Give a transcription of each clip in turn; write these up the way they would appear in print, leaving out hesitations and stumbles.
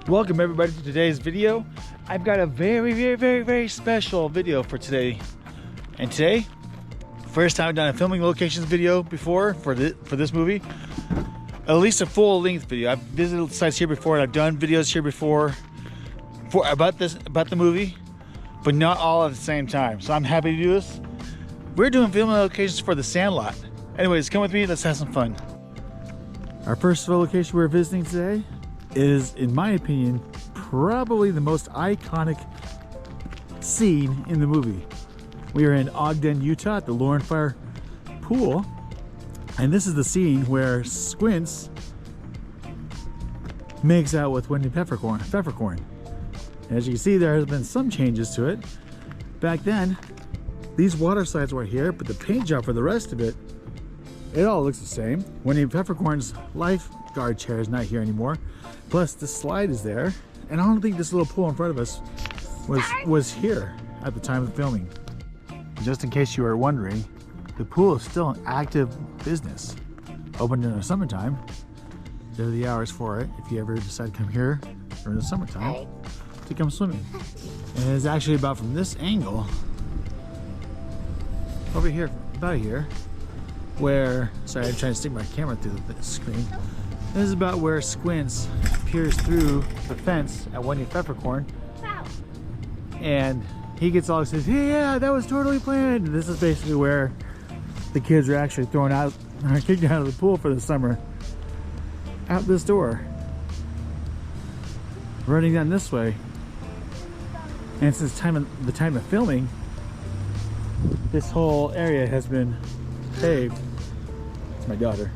Welcome everybody to today's video. I've got a very special video for today. And today, first time I've done a filming locations video before for this movie. At least a full length video. I've visited sites here before and I've done videos here before about the movie, but not all at the same time. So I'm happy to do this. We're doing filming locations for the Sandlot. Anyways, come with me, let's have some fun. Our first location we're visiting today is, in my opinion, probably the most iconic scene in the movie. We are in Ogden, Utah at the Lorin Farr pool, and this is the scene where Squints makes out with Wendy Peppercorn. As you can see, there has been some changes to it. Back then, these water slides were here, but the paint job for the rest of it, it all looks the same. Wendy Peppercorn's lifeguard chair is not here anymore. Plus, the slide is there, and I don't think this little pool in front of us was here at the time of filming. Just in case you were wondering, the pool is still an active business, open in the summertime. There are the hours for it if you ever decide to come here during the summertime to come swimming. And it's actually about from this angle over here, about here, where, sorry, I'm trying to stick my camera through the screen. This is about where Squints peers through the fence at Wendy Peppercorn, and he gets all excited. Yeah, that was totally planned. And this is basically where the kids are actually thrown out, or kicked out of the pool for the summer. Out this door, running down this way. And since the time of filming, this whole area has been paved. It's my daughter.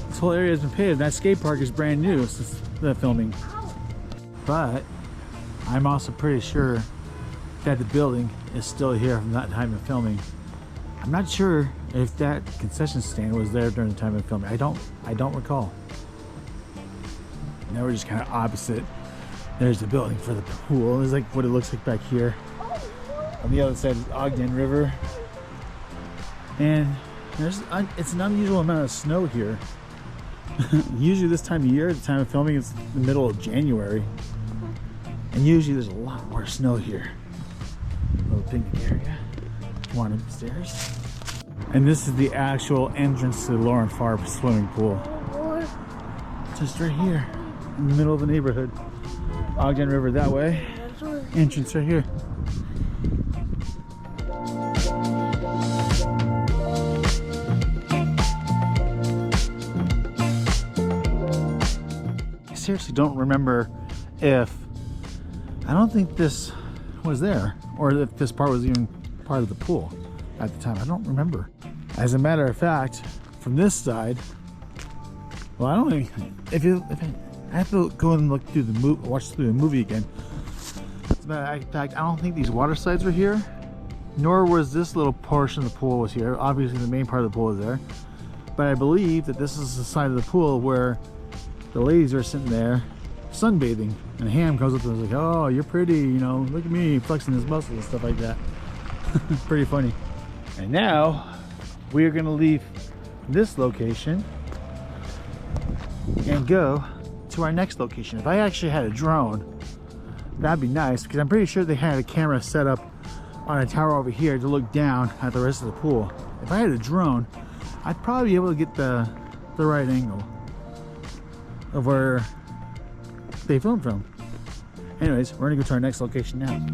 This whole area has been paved. That skate park is brand new since the filming. But I'm also pretty sure that the building is still here from that time of filming. I'm not sure if that concession stand was there during the time of filming. I don't recall. Now we're just kind of opposite. There's the building for the pool. This is like what it looks like back here. On the other side is Ogden River. And it's an unusual amount of snow here. Usually this time of year, the time of filming, is the middle of January. And usually there's a lot more snow here. A little picnic area. Come on upstairs. And this is the actual entrance to the Lorin Farr swimming pool. Just right here, in the middle of the neighborhood. Ogden River that way. Entrance right here. I seriously don't remember if, I don't think this was there, or if this part was even part of the pool at the time. I don't remember. As a matter of fact, from this side, well, I don't think, I have to go and look through the movie, watch through the movie again. As a matter of fact, I don't think these water slides were here, nor was this little portion of the pool was here. Obviously the main part of the pool is there, but I believe that this is the side of the pool where the ladies are sitting there sunbathing, and Ham comes up and is like, oh, you're pretty, you know, look at me flexing his muscles and stuff like that. Pretty funny. And now we are gonna leave this location and go to our next location. If I actually had a drone, that'd be nice, because I'm pretty sure they had a camera set up on a tower over here to look down at the rest of the pool. If I had a drone, I'd probably be able to get the right angle of where they filmed from. Anyways, we're gonna go to our next location now.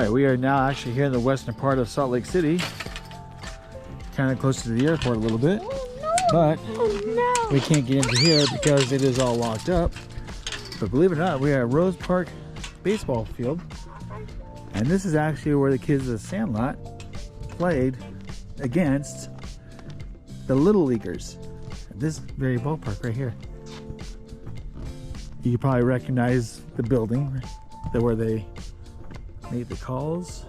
Alright, we are now actually here in the western part of Salt Lake City. Kind of close to the airport a little bit. But we can't get into here because it is all locked up. But believe it or not, we are at Rose Park baseball field. And this is actually where the kids of Sandlot played against the Little Leaguers. This very ballpark right here. You can probably recognize the building where they made the calls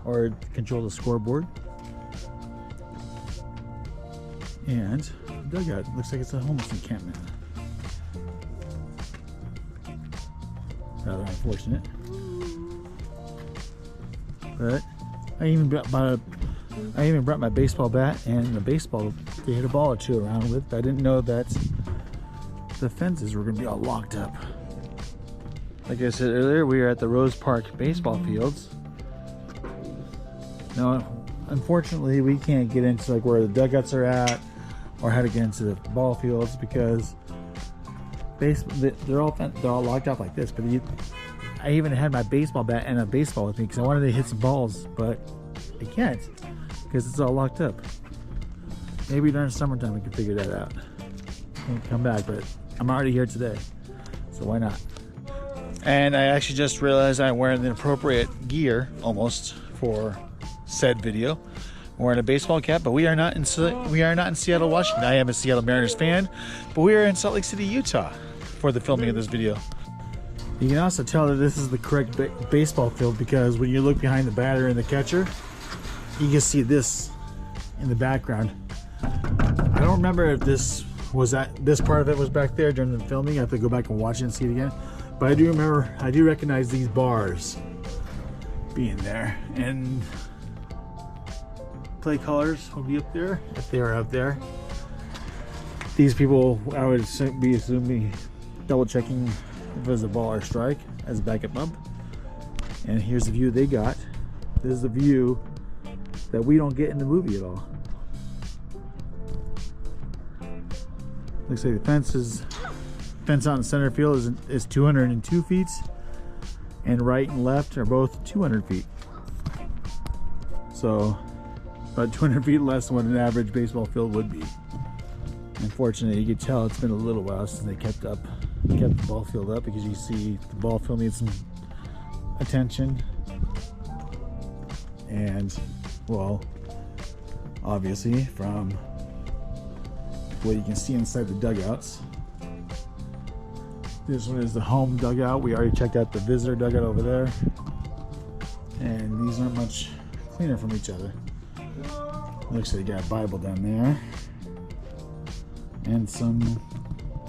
or control the scoreboard. And the dugout looks like it's a homeless encampment. Rather unfortunate. But I even brought my baseball bat and the baseball to hit a ball or two around with. But I didn't know that the fences were going to be all locked up. Like I said earlier, we are at the Rose Park baseball fields. Now, unfortunately, we can't get into like where the dugouts are at or how to get into the ball fields because they're all locked up like this. But I even had my baseball bat and a baseball with me because I wanted to hit some balls, but I can't because it's all locked up. Maybe during summertime we can figure that out and come back, but I'm already here today, so why not? And I actually just realized I'm wearing the appropriate gear almost for said video. I'm wearing a baseball cap, but we are not in Seattle, Washington. I am a Seattle Mariners fan, but we are in Salt Lake City, Utah for the filming of this video. You can also tell that this is the correct baseball field because when you look behind the batter and the catcher, you can see this in the background. I don't remember if this part of it was back there during the filming. I have to go back and watch it and see it again. But I do recognize these bars being there, and play colors will be up there if they are out there. These people, I would be assuming double checking if it was a ball or strike as a backup bump. And here's the view they got. This is the view that we don't get in the movie at all. Looks like the fence out in center field is 202 feet, and right and left are both 200 feet. So about 200 feet less than what an average baseball field would be. Unfortunately, you can tell it's been a little while since they kept the ball field up because you see the ball field needs some attention. And well, obviously from what you can see inside the dugouts. This one is the home dugout. We already checked out the visitor dugout over there. And these aren't much cleaner from each other. Looks like they got a Bible down there. And some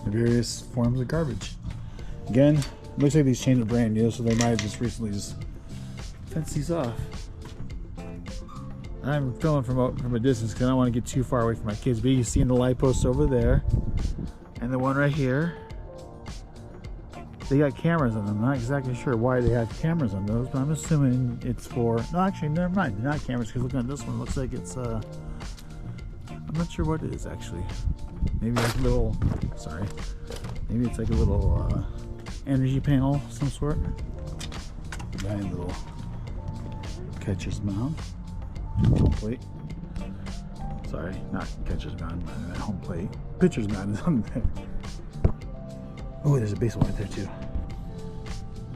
various forms of garbage. Again, looks like these chains are brand new, so they might have just recently fenced these off. I'm filming from a distance because I don't want to get too far away from my kids. But you see the light posts over there. And the one right here. They got cameras on them. I'm not exactly sure why they have cameras on those, but I'm assuming it's for... No, actually, never mind. They're not cameras, because looking at this one, it looks like it's... I'm not sure what it is, actually. Maybe like a little... Sorry. Maybe it's like a little energy panel of some sort. Giant little catcher's mound. Home plate. Sorry, not catcher's mound, but home plate. Pitcher's mound is on there. Oh, there's a baseball right there too.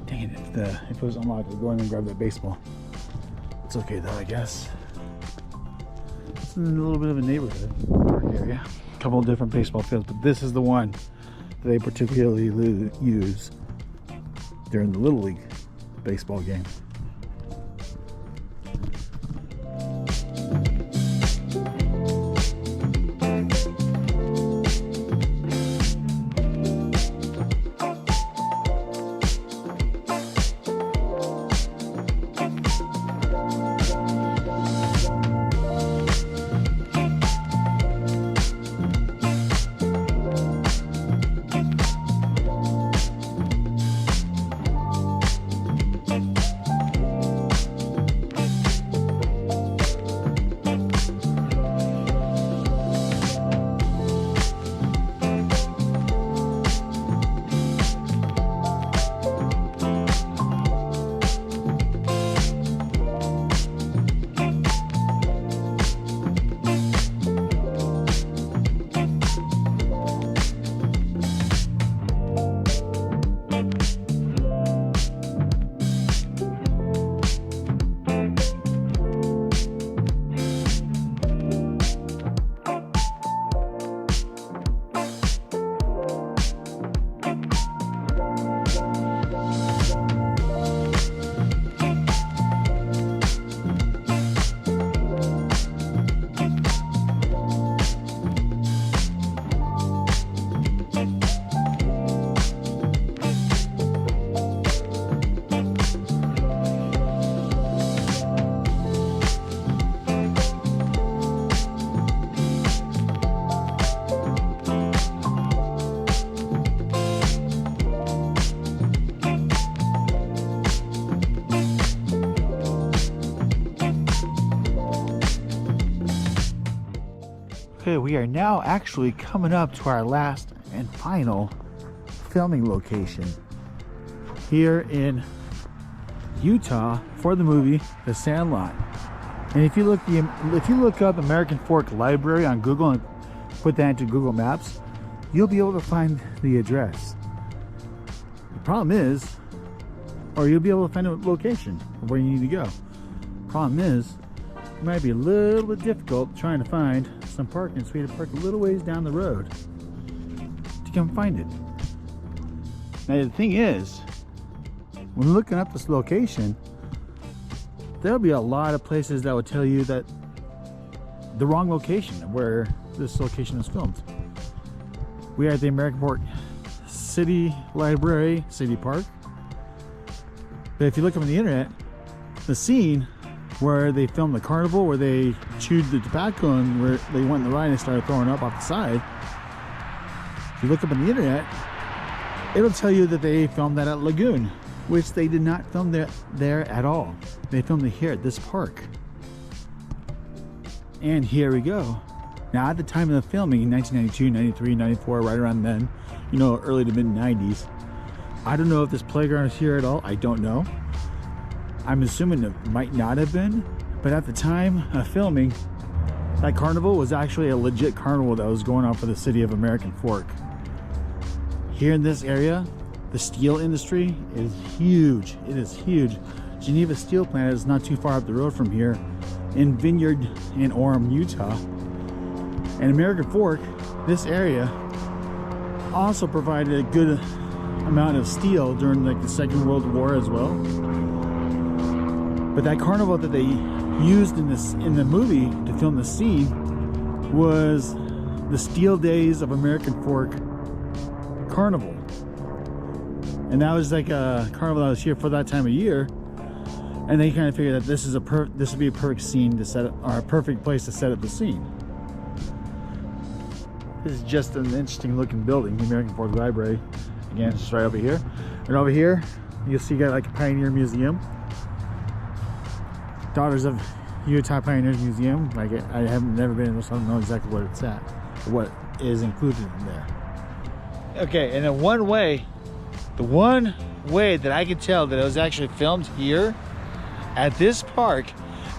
Dang it, if it was unlocked, I'd go in and grab that baseball. It's okay though, I guess. It's in a little bit of a neighborhood area. A couple of different baseball fields, but this is the one that they particularly use during the Little League baseball game. Okay, we are now actually coming up to our last and final filming location here in Utah for the movie The Sandlot. And if you look up American Fork Library on Google and put that into Google Maps, you'll be able to find the address. The problem is, or you'll be able to find a location of where you need to go. Problem is, it might be a little bit difficult trying to find some parking, so we had to park a little ways down the road to come find it. Now the thing is, when looking up this location, there'll be a lot of places that would tell you that the wrong location of where this location is filmed. We are at the American Fork City Library, City Park. But if you look up on the internet, the scene where they filmed the carnival, where they chewed the tobacco and where they went in the ride and started throwing up off the side, if you look up on the internet, it'll tell you that they filmed that at Lagoon, which they did not film there at all. They filmed it here at this park. And here we go. Now at the time of the filming in 1992, 93, 94, right around then, you know, early to mid 90s, I don't know if this playground is here at all. I don't know. I'm assuming it might not have been, but at the time of filming, that carnival was actually a legit carnival that was going on for the city of American Fork. Here in this area, the steel industry is huge. It is huge. Geneva Steel Plant is not too far up the road from here in Vineyard in Orem, Utah. And American Fork, this area, also provided a good amount of steel during like the Second World War as well. But that carnival that they used in the movie to film the scene was the Steel Days of American Fork Carnival. And that was like a carnival that was here for that time of year. And they kind of figured that this would be a perfect scene to set up, or a perfect place to set up the scene. This is just an interesting looking building, the American Fork Library. Again, it's just right over here. And over here, you'll see like a Pioneer Museum. Daughters of Utah Pioneers Museum. Like I haven't never been in this, so I don't know exactly what it's at, or what is included in there. Okay, and then the one way that I could tell that it was actually filmed here at this park,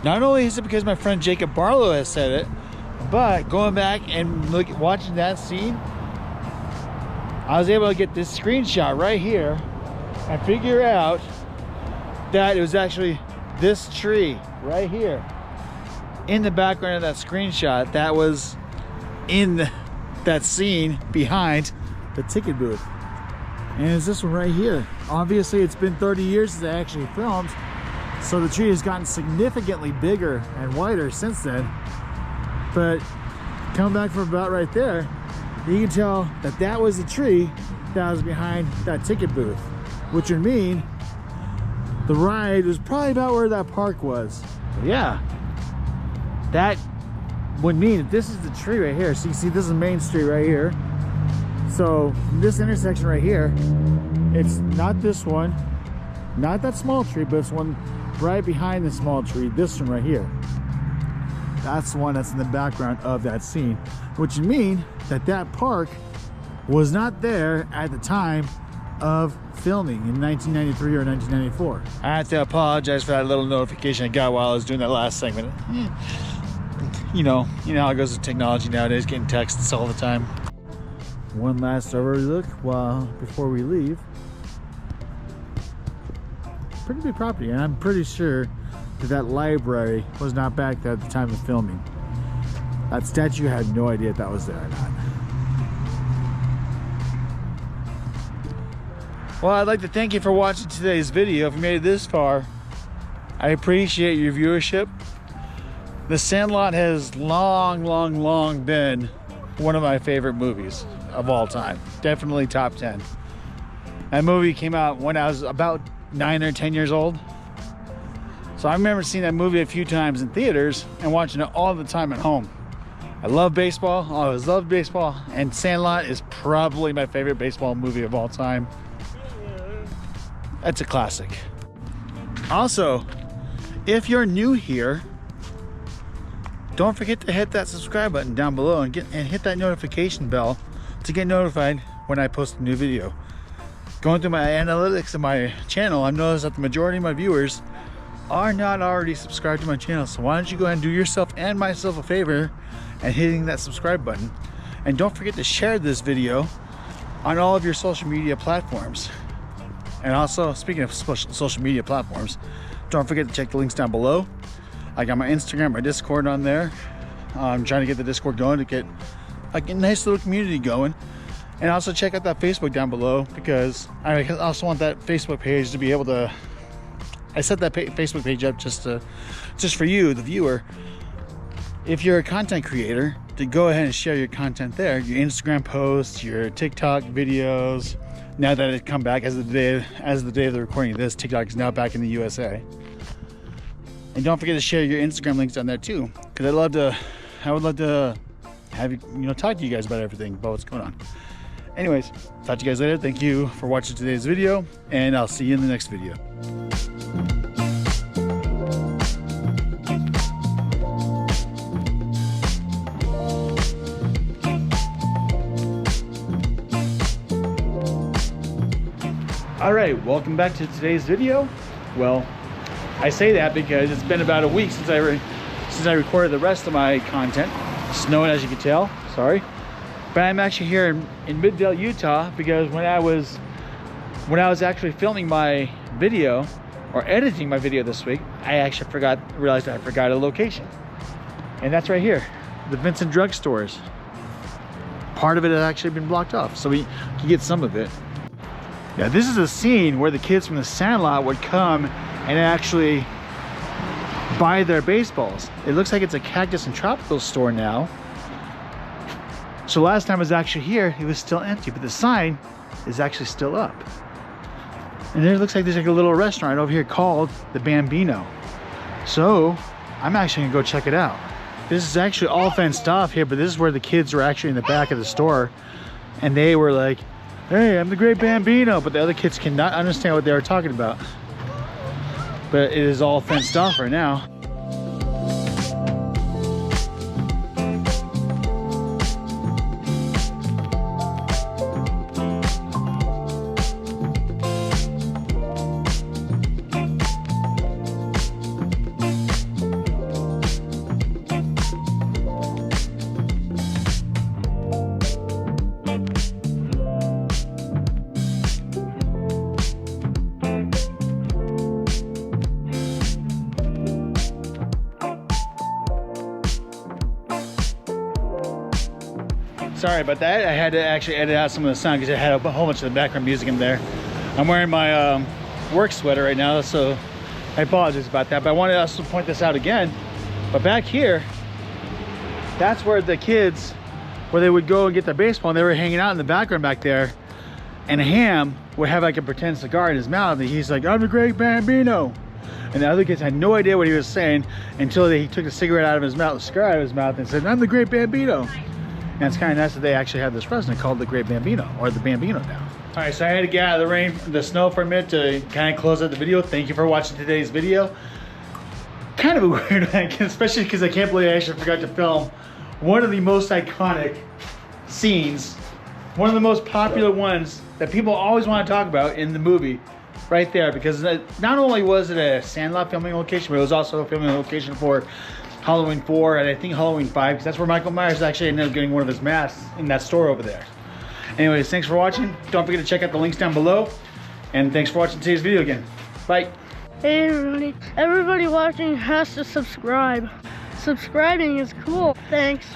not only is it because my friend Jacob Barlow has said it, but going back and watching that scene, I was able to get this screenshot right here and figure out that it was actually this tree right here in the background of that screenshot that was in that scene behind the ticket booth. And it's this one right here. Obviously it's been 30 years since I actually filmed, so the tree has gotten significantly bigger and wider since then. But coming back from about right there, you can tell that that was the tree that was behind that ticket booth, which would mean the ride was probably about where that park was. But yeah, that would mean that this is the tree right here. So you see this is Main Street right here. So from this intersection right here, it's not this one, not that small tree, but it's one right behind the small tree, this one right here. That's the one that's in the background of that scene, which would mean that that park was not there at the time of filming in 1993 or 1994. I have to apologize for that little notification I got while I was doing that last segment. You know how it goes with technology nowadays, getting texts all the time. One last overlook before we leave. Pretty big property, and I'm pretty sure that library was not back there at the time of filming. That statue had no idea if that was there or not. Well, I'd like to thank you for watching today's video. If you made it this far, I appreciate your viewership. The Sandlot has long been one of my favorite movies of all time. Definitely top 10. That movie came out when I was about 9 or 10 years old. So I remember seeing that movie a few times in theaters and watching it all the time at home. I love baseball, always loved baseball, and Sandlot is probably my favorite baseball movie of all time. That's a classic. Also, if you're new here, don't forget to hit that subscribe button down below and hit that notification bell to get notified when I post a new video. Going through my analytics of my channel, I've noticed that the majority of my viewers are not already subscribed to my channel. So why don't you go ahead and do yourself and myself a favor and hitting that subscribe button. And don't forget to share this video on all of your social media platforms. And also, speaking of social media platforms, don't forget to check the links down below. I got my Instagram, my Discord on there. I'm trying to get the Discord going to get a nice little community going. And also check out that Facebook down below, because I also want that Facebook page to be able to, I set that Facebook page up just for you, the viewer. If you're a content creator, to go ahead and share your content there, your Instagram posts, your TikTok videos. Now that it's come back, as the day of the recording of this, TikTok is now back in the USA. And don't forget to share your Instagram links on there too, because I would love to have you, talk to you guys about everything, about what's going on. Anyways, talk to you guys later. Thank you for watching today's video, and I'll see you in the next video. All right, welcome back to today's video. Well, I say that because it's been about a week since I recorded the rest of my content. Snowing, as you can tell, sorry. But I'm actually here in Middale, Utah, because when I was actually filming my video or editing my video this week, I actually realized I forgot a location. And that's right here, the Vincent drugstores. Part of it has actually been blocked off, so we can get some of it. Yeah, this is a scene where the kids from the Sandlot would come and actually buy their baseballs. It looks like it's a cactus and tropical store now. So last time I was actually here, it was still empty, but the sign is actually still up. And there looks like there's like a little restaurant over here called the Bambino. So I'm actually gonna go check it out. This is actually all fenced off here, but this is where the kids were actually in the back of the store. And they were like, "Hey, I'm the Great Bambino," but the other kids cannot understand what they were talking about. But it is all fenced off right now. Sorry about that. I had to actually edit out some of the sound because I had a whole bunch of the background music in there. I'm wearing my work sweater right now, so I apologize about that. But I wanted to also point this out again. But back here, that's where the kids, where they would go and get their baseball, and they were hanging out in the background back there. And Ham would have like a pretend cigar in his mouth, and he's like, "I'm the Great Bambino." And the other kids had no idea what he was saying until he took the cigarette out of his mouth, the cigar out of his mouth, and said, "I'm the Great Bambino." And it's kind of nice that they actually have this restaurant called the Great Bambino, or the Bambino now. All right, so I had to get out of the snow for a minute to kind of close out the video. Thank you for watching today's video. Kind of a weird one, especially because I can't believe I actually forgot to film one of the most iconic scenes, one of the most popular ones that people always want to talk about in the movie, right there. Because not only was it a Sandlot filming location, but it was also a filming location for Halloween 4 and I think Halloween 5, because that's where Michael Myers actually ended up getting one of his masks in that store over there. Anyways, thanks for watching. Don't forget to check out the links down below. And thanks for watching today's video again. Bye. Hey everybody. Everybody watching has to subscribe. Subscribing is cool. Thanks.